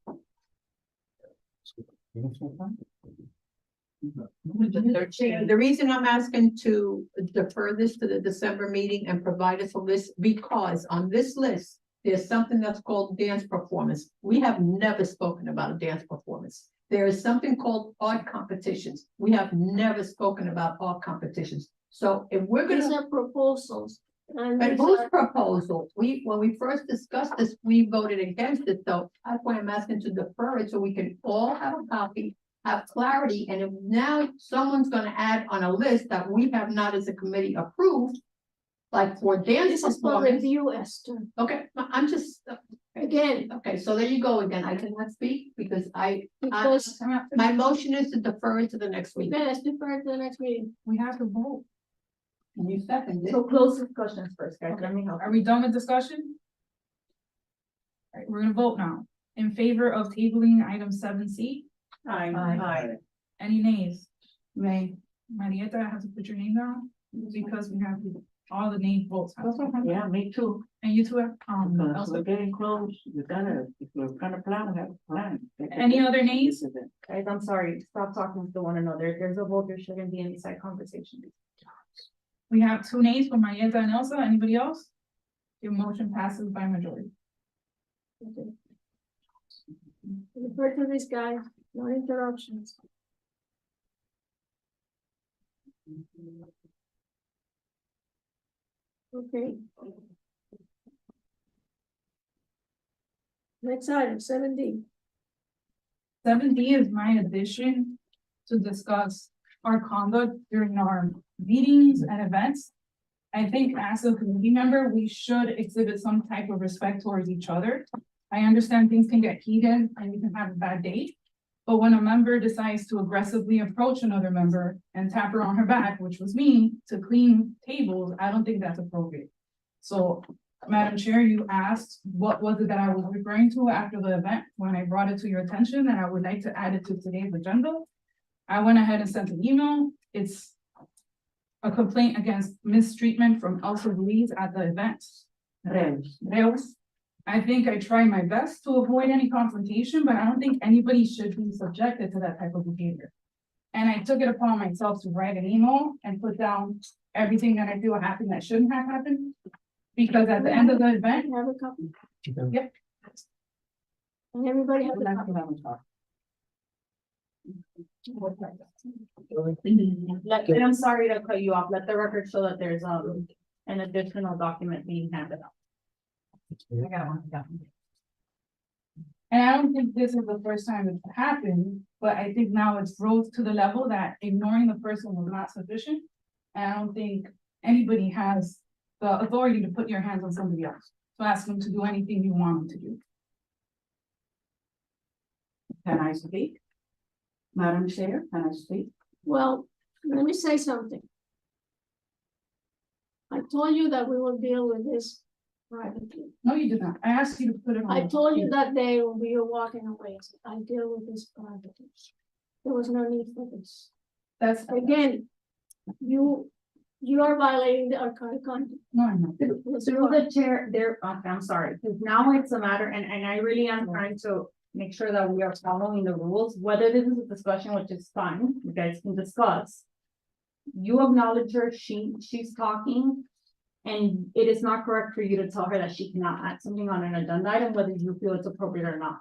The reason I'm asking to defer this to the December meeting and provide us a list, because on this list, there's something that's called dance performance. We have never spoken about a dance performance. There is something called art competitions. We have never spoken about art competitions. So if we're These gonna, are proposals. And but these whose are- proposal? When we first discussed this, we voted against it, so that's why I'm asking to defer it, so we can all have a copy have clarity, and if now someone's gonna add on a list that we have not as a committee approved, like for dance This is for performance, review, Esther. okay, I'm just, Again, okay, so there you go again, I cannot speak because because, my motion is to defer it to the next week. okay, let's defer to the next meeting. We have to vote. And you seconded. So close discussions first, guys, let me help. Are we done with discussion? Alright, we're gonna vote now. In favor of tabling item 7C, Aye. any nays? May. Marietta, I have to put your name down because we have all the name votes. Yeah, me too. And you two have, Because Elsa? we're getting close. We gotta, if we're gonna plan, we have a plan. Any other nays? Guys, I'm sorry, stop talking to one another, there's a vote, there shouldn't be any side conversation. We have 2 nays for Marietta and Elsa. Anybody else? Your motion passes by majority. Okay. Defer to this guy, no interruptions. Okay. Next item, 7D. 7D is my addition to discuss our conduct during our meetings and events. I think as a community member, we should exhibit some type of respect towards each other. I understand things can get heated and you can have a bad day. But when a member decides to aggressively approach another member and tap her on her back, which was me, to clean tables, I don't think that's appropriate. So, Madam Chair, you asked what was it that I was referring to after the event when I brought it to your attention and I would like to add it to today's agenda. I went ahead and sent an email. It's a complaint against mistreatment from Elsa Ruiz at the event. Reus. I think I try my best to avoid any confrontation, but I don't think anybody should be subjected to that type of behavior. And I took it upon myself to write an email and put down everything that I feel happened that shouldn't have happened. Because at the end of the event, Have a copy. Yep. And everybody have a copy. And I'm sorry to cut you off, let the record show that there's an additional document being handed out. I got one. and I don't think this is the first time it's happened, but I think now it's rose to the level that ignoring the person was not sufficient. And I don't think anybody has the authority to put your hands on somebody else, to ask them to do anything you want them to do. Can I speak? Madam Chair, can I speak? Well, let me say something. I told you that we will deal with this privately. No, you did not. I asked you to put it on. I told you that day when we were walking away, I said, I deal with this privately. There was no need for this. That's, Again, you are violating our code of conduct. no, I'm not. Yes, you Through are. the chair, there, okay, I'm sorry, because now it's a matter, and I really am trying to make sure that we are following the rules, whether this is a discussion, which is fine, you guys can discuss. You acknowledge her, she's talking, and it is not correct for you to tell her that she cannot add something on an agenda item, whether you feel it's appropriate or not.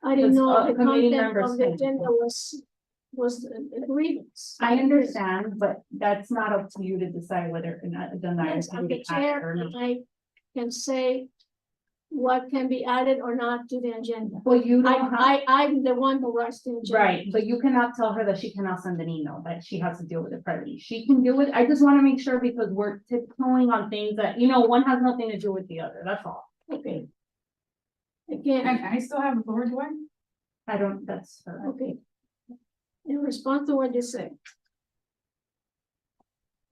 I didn't know Because, the committee content members of the can- agenda was a grievance. I understand, but that's not up to you to decide whether an agenda item Yes, can I'm the be added chair, or and not. I can say what can be added or not to the agenda. But you don't have. I'm the one who writes the agenda. Right, but you cannot tell her that she cannot send an email, that she has to deal with it privately. She can deal with, I just wanna make sure because we're tiptoeing on things that, one has nothing to do with the other, that's all. Okay. Again, And I still have authority, why? I don't, that's her. okay. In response to what you said.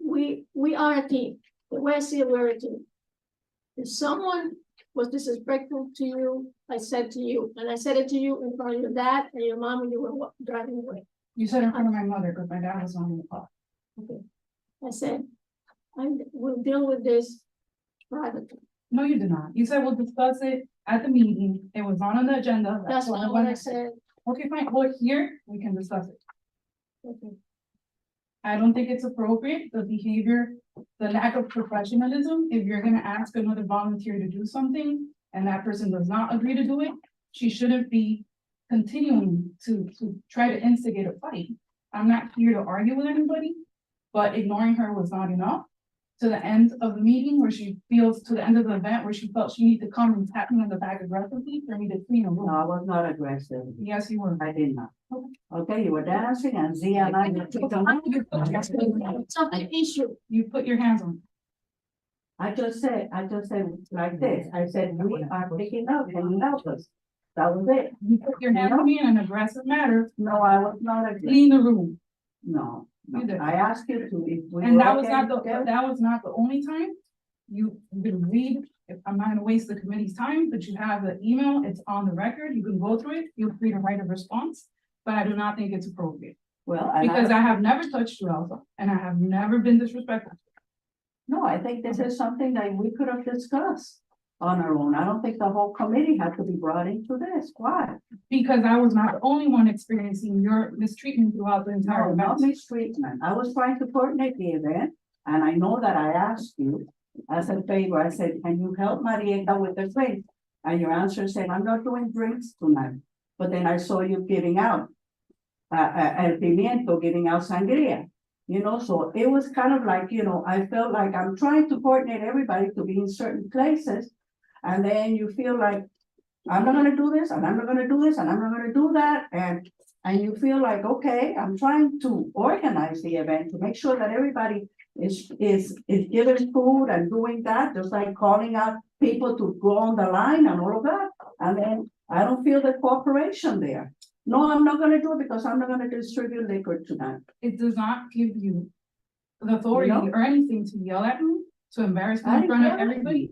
We are a team. The way I see it, we're a team. If someone was disrespectful to you, I said to you, and I said it to you in front of your dad and your mom when you were driving away. You said in front of my mother, because my dad was on the call. Okay. I said, we'll deal with this privately. No, you did not. You said we'll discuss it at the meeting. It was on the agenda. That's why not what I said. Okay, fine. Well, here, we can discuss it. Okay. I don't think it's appropriate, the behavior, the lack of professionalism. If you're gonna ask another volunteer to do something and that person does not agree to do it, she shouldn't be continuing to try to instigate a fight. I'm not here to argue with anybody, but ignoring her was not enough. to the end of the meeting where she feels, to the end of the event where she felt she needed to come and tap me on the back aggressively for me to clean a No, room. I was not aggressive. Yes, you were. I did not. Okay, you were dancing and Z and I. It's not an issue. You put your hands on. I just said like this, I said, we are picking up and you help us. That was it. You put your hands on me in an aggressive manner, No, I was not aggressive. clean the room. No, You did. I asked you to, if we. And were that was okay not the, together- that was not the only time. You can read, if I'm not gonna waste the committee's time, but you have the email, it's on the record, you can go through it, feel free to write a response. But I do not think it's appropriate, Well, and because I have never touched you, Elsa, and I have never been disrespectful. no, I think this is something that we could have discussed on our own. I don't think the whole committee had to be brought into this. Why? Because I was not the only one experiencing your mistreatment throughout the entire No, not event. mistreatment. I was trying to coordinate the event, and I know that I asked you as a favor. I said, can you help Marieta with the drinks? And your answer said, I'm not doing drinks tonight. But then I saw you giving out el pimiento, giving out sangria. You know, so it was kind of like, you know, I felt like I'm trying to coordinate everybody to be in certain places. And then you feel like, I'm not gonna do this, and I'm not gonna do this, and I'm not gonna do that, and you feel like, okay, I'm trying to organize the event to make sure that everybody is given food and doing that, just like calling out people to go on the line and all of that. And then I don't feel the cooperation there. No, I'm not gonna do it because I'm not gonna distribute liquor tonight. It does not give you the authority No. or anything to yell at me, to embarrass me I in front of didn't yell at everybody,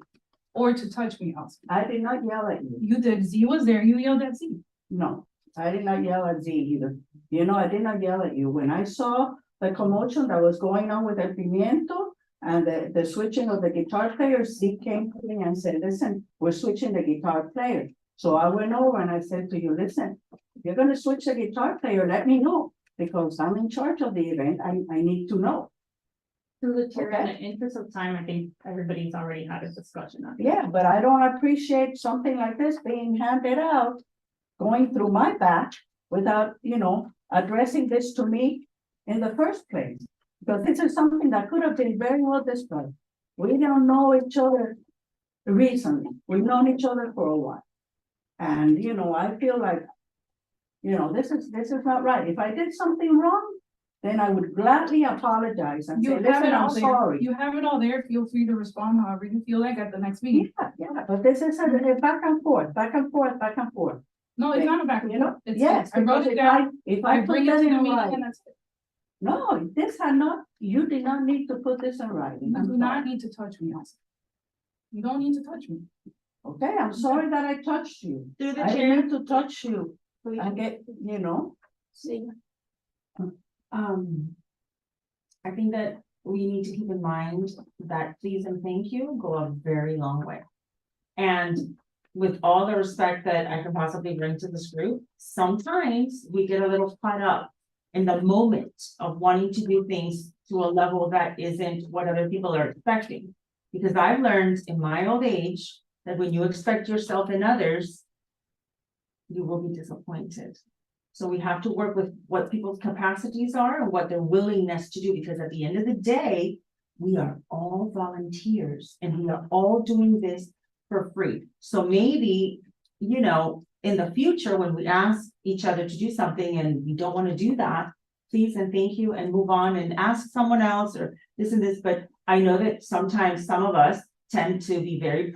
or to touch me else. I did not yell at you. You did, Z was there, you yelled at Z. No, I did not yell at Z either. You know, I did not yell at you. When I saw the commotion that was going on with El Pimiento and the switching of the guitar players, Z came to me and said, listen, we're switching the guitar player. So I went over and I said to you, listen, if you're gonna switch the guitar player, let me know, because I'm in charge of the event. I need to know. Through the chair, in Okay. the interest of time, I think everybody's already had a discussion on it. Yeah, but I don't appreciate something like this being handed out, going through my back without, you know, addressing this to me in the first place. Because this is something that could have been very well discussed. We don't know each other recently. We've known each other for a while. And, you know, I feel like, you know, this is not right. If I did something wrong, then I would gladly apologize and You say, have listen, it I'm all there, sorry. you have it all there, feel free to respond however you feel like at the next meeting. Yeah, but this is a back and forth, back and forth, back and forth. No, it's not a back and You know, forth. It's- yes, I wrote because it if down, if I I put bring it that to the in meeting writing, and that's it. no, this had not, you did not need to put this in writing. You I'm do not sorry. need to touch me, Elsa. You don't need to touch me. Okay, I'm sorry that I touched you. Through the I chair, didn't mean to touch you and get, you know, See, I think that we need to keep in mind that please and thank you go a very long way. And with all the respect that I can possibly bring to this group, sometimes we get a little caught up in the moment of wanting to do things to a level that isn't what other people are expecting. Because I've learned in my old age that when you expect yourself in others, you will be disappointed. So we have to work with what people's capacities are and what their willingness to do, because at the end of the day, we are all volunteers and we are all doing this for free. So maybe, you know, in the future, when we ask each other to do something and we don't want to do that, please and thank you and move on and ask someone else or this and this. But I know that sometimes some of us tend to be very,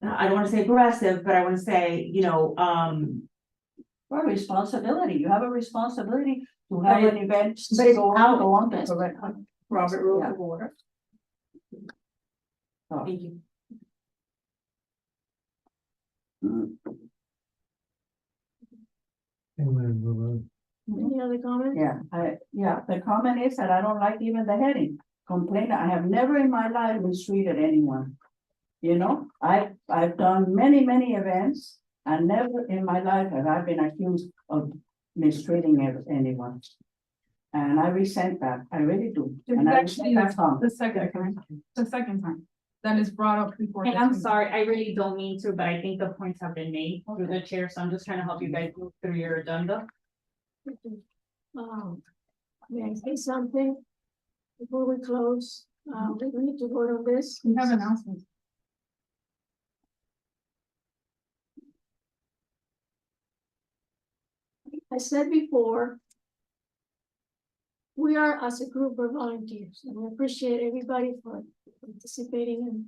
I don't want to say aggressive, but I want to say, for responsibility, you have a responsibility to have an event. but it's go out. on the correct. Robert Rules Yeah. of Order. Thank you. any other comments? Yeah, the comment is that I don't like even the heading, complaint. I have never in my life mistreated anyone. You know, I've done many events and never in my life have I been accused of mistreating anyone. And I resent that, I really do. It's And I actually resent that comment. the second time that is brought up before. And this I'm meeting. sorry, I really don't mean to, but I think the points have been made through the chair, so I'm just trying to help you guys move through your agenda. May I say something? before we close, we need to vote on this. We have announcements. I said before, we are as a group of volunteers, and we appreciate everybody for participating and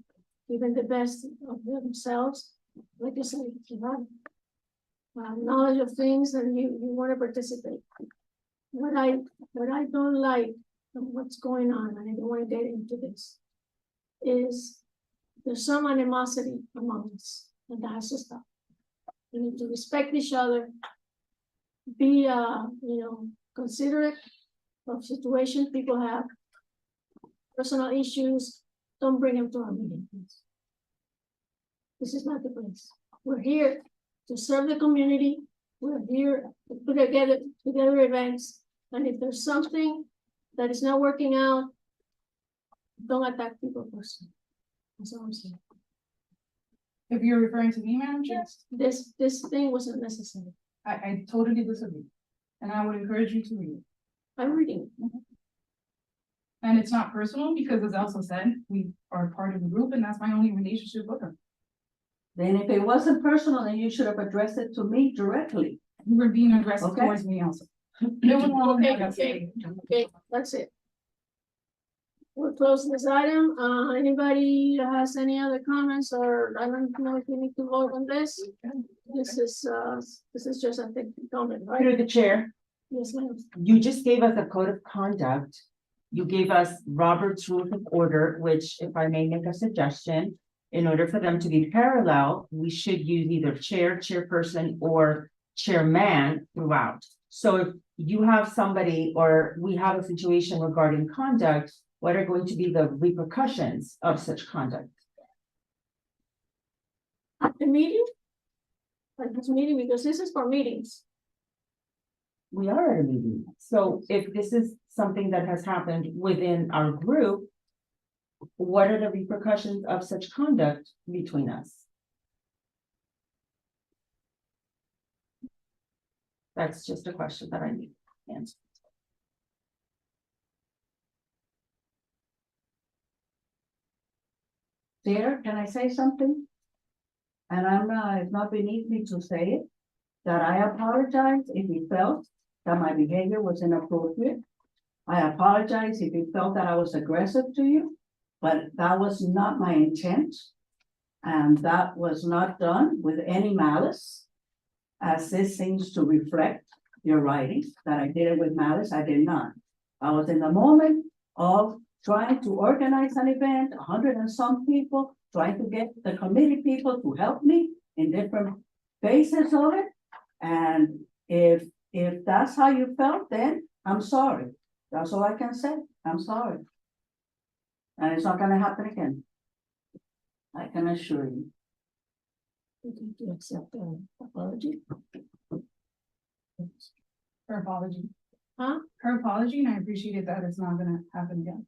giving the best of themselves. Like I said, if you have knowledge of things and you want to participate. What I don't like of what's going on, and I don't want to get into this, is there's some animosity among us, and that has to stop. We need to respect each other, be considerate of situations people have, personal issues, don't bring them to our meeting, please. This is not the place. We're here to serve the community. We're here to put together events. And if there's something that is not working out, don't attack people personally. That's all I'm saying. If you're referring to me, Madam Chair, This thing wasn't necessary. I totally disagree. And I would encourage you to read it. I'm reading. And it's not personal because as Elsa said, we are part of the group and that's my only relationship with her. Then if it wasn't personal, then you should have addressed it to me directly. You were being aggressive Okay. towards me also. There was no Okay, that's it. We'll close this item. Anybody has any other comments, or I don't know if we need to vote on this? This is just a big comment, right? Through the chair, Yes, ma'am. you just gave us a code of conduct. You gave us Robert's Rules of Order, which, if I may make a suggestion, in order for them to be parallel, we should use either chair, chairperson, or chairman throughout. So if you have somebody, or we have a situation regarding conduct, what are going to be the repercussions of such conduct? At the meeting? At this meeting, because this is for meetings. We are at a meeting, so if this is something that has happened within our group, what are the repercussions of such conduct between us? That's just a question that I need answered. Chair, can I say something? And it's not beneath me to say it, that I apologize if you felt that my behavior was inappropriate. I apologize if you felt that I was aggressive to you, but that was not my intent. And that was not done with any malice, as this seems to reflect your writings, that I did it with malice. I did not. I was in the moment of trying to organize an event, 100 and some people, trying to get the committee people to help me in different phases of it. And if that's how you felt, then I'm sorry. That's all I can say. I'm sorry. And it's not gonna happen again. I can assure you. We can to accept the apology. Her apology. Huh? Her apology, and I appreciated that it's not gonna happen again.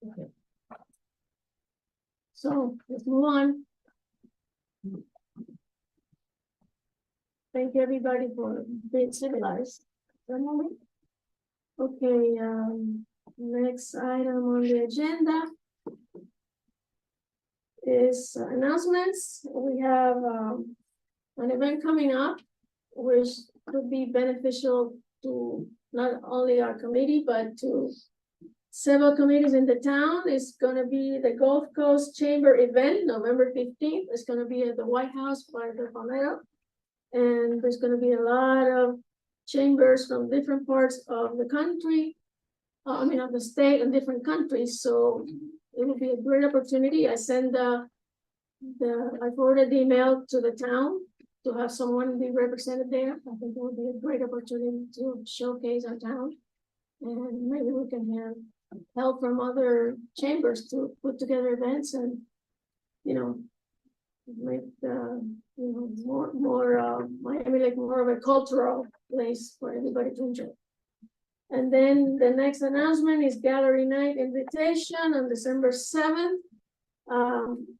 Okay. So let's move on. Thank you, everybody, for being civilized. For a moment. Okay, next item on the agenda is announcements. We have an event coming up, which could be beneficial to not only our committee, but to several committees in the town. It's gonna be the Gulf Coast Chamber event, November 15th. It's gonna be at the White House by the Palmetto. And there's gonna be a lot of chambers from different parts of the country, of the state and different countries, so it will be a great opportunity. I forwarded the email to the town to have someone be represented there. I think it would be a great opportunity to showcase our town. And maybe we can have help from other chambers to put together events and, make Miami like more of a cultural place for everybody to enjoy. And then the next announcement is Gallery Night invitation on December 7th.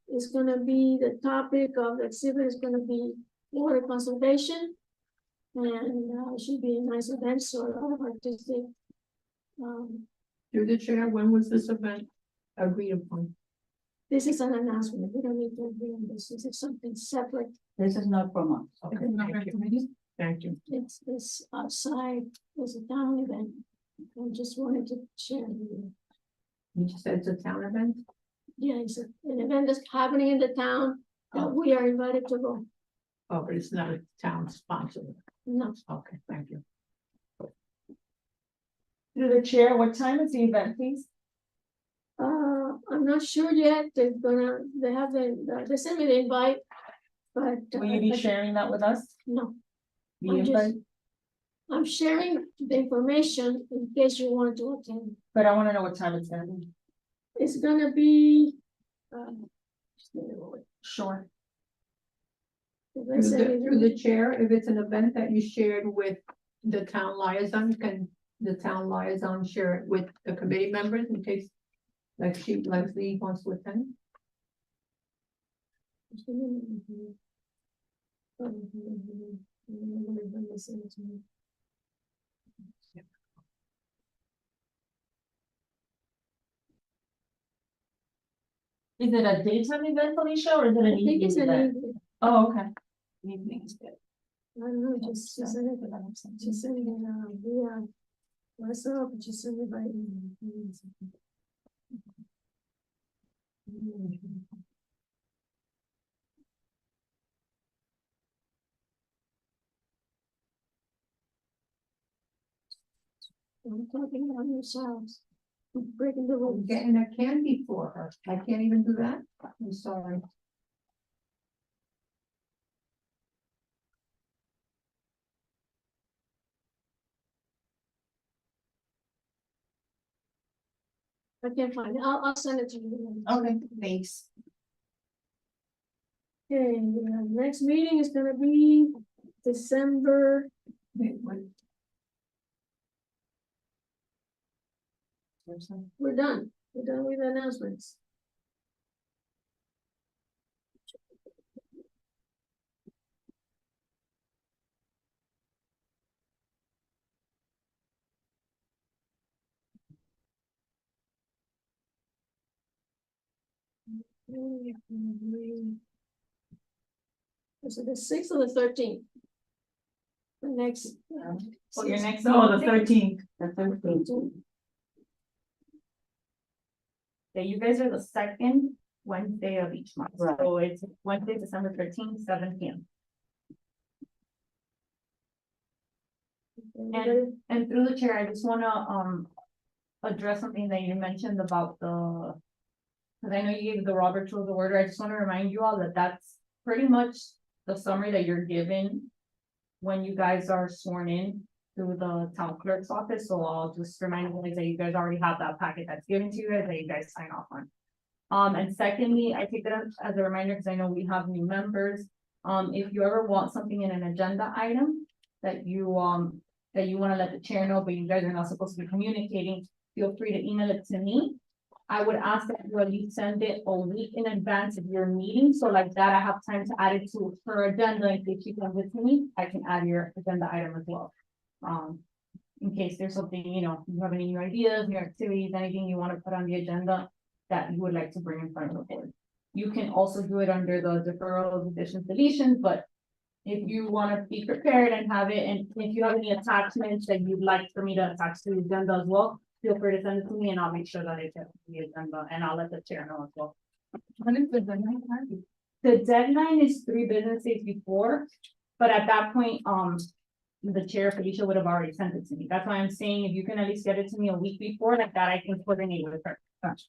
It's gonna be, the topic of the exhibit is gonna be water conservation. And it should be a nice event, so a lot of artistic Through the chair, when was this event agreed upon? This is an announcement, we don't need to agree on this, this is something separate, This is not from us. Okay, It's not thank you. recommended. Thank you. it's this outside, it's a town event. I just wanted to share with you. You just said it's a town event? Yeah, it's an event that's happening in the town, we are invited to go, Oh, but it's not a town sponsor. no, Okay, thank you. Through the chair, what time is the event, please? I'm not sure yet, they sent me the invite. But. Will you be I- sharing that with us? No, The I'm just- invite? I'm sharing the information in case you want to attend. But I wanna know what time it's gonna be. It's gonna be, just a minute. Sure. Through the chair, if it's an event that you shared with the town liaison, can the town liaison share it with the committee members in case? Like Leslie wants to attend? Just a minute. Is it a daytime event, Felicia, or is it I an think evening it's an event? evening, Oh, okay. Evening is good. I don't know, just send it, just send it, yeah. Myself, just send it by email. I'm talking about yourselves, breaking the I'm rules. getting a candy for her. I can't even do that. I'm sorry. I can't find it, I'll send it to you. Okay, thanks. Okay, next meeting is gonna be December. Wait, what? We're done with the announcements. Is it the 6th or the 13th? The next. Well, your next. No, the 13th. The 13th. Yeah, you guys are the second Wednesday of each month, Right. so it's Wednesday, December 13th, 7 p.m. And through the chair, I just wanna, address something that you mentioned about the. Cause I know you gave the Robert Rules of Order, I just wanna remind you all that that's pretty much the summary that you're given. When you guys are sworn in through the town clerk's office, so I'll just remind you guys that you guys already have that packet that's given to you guys, that you guys sign off on. And secondly, I take that as a reminder, because I know we have new members. If you ever want something in an agenda item that you wanna let the chair know, but you guys are not supposed to be communicating, feel free to email it to me. I would ask that you at least send it a week in advance of your meeting, so like that, I have time to add it to her agenda. In case you come with me, I can add your agenda item as well. In case there's something, you have any new ideas, new activities, anything you wanna put on the agenda that you would like to bring in front of the board. You can also do it under the deferrals, additions, deletions, but if you wanna be prepared and have it, and if you have any attachments that you'd like for me to attach to the agenda as well, feel free to send it to me and I'll make sure that it's on the agenda, and I'll let the chair know as well. When is the deadline time? The deadline is 3 business days before, but at that point, the chair Felicia would have already sent it to me. That's why I'm saying if you can at least get it to me a week before, like that, I can coordinate with her. Gotcha.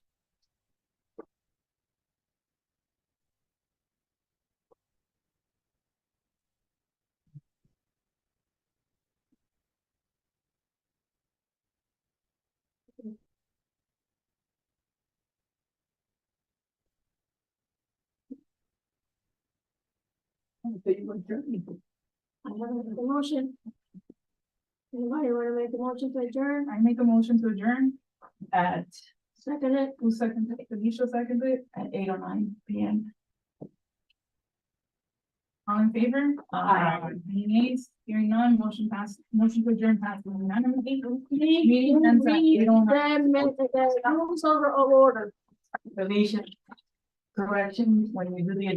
So you adjourn. I haven't made the motion. Anybody wanna make a motion to adjourn? I make a motion to adjourn. At Second it, Who seconded it? Felicia seconded it. at 8:09 p.m. All in favor? Any nays? Hearing none, motion to adjourn passed unanimously. Meeting ends at 8:09. The rules are of order. Felicia. Correction, when you do the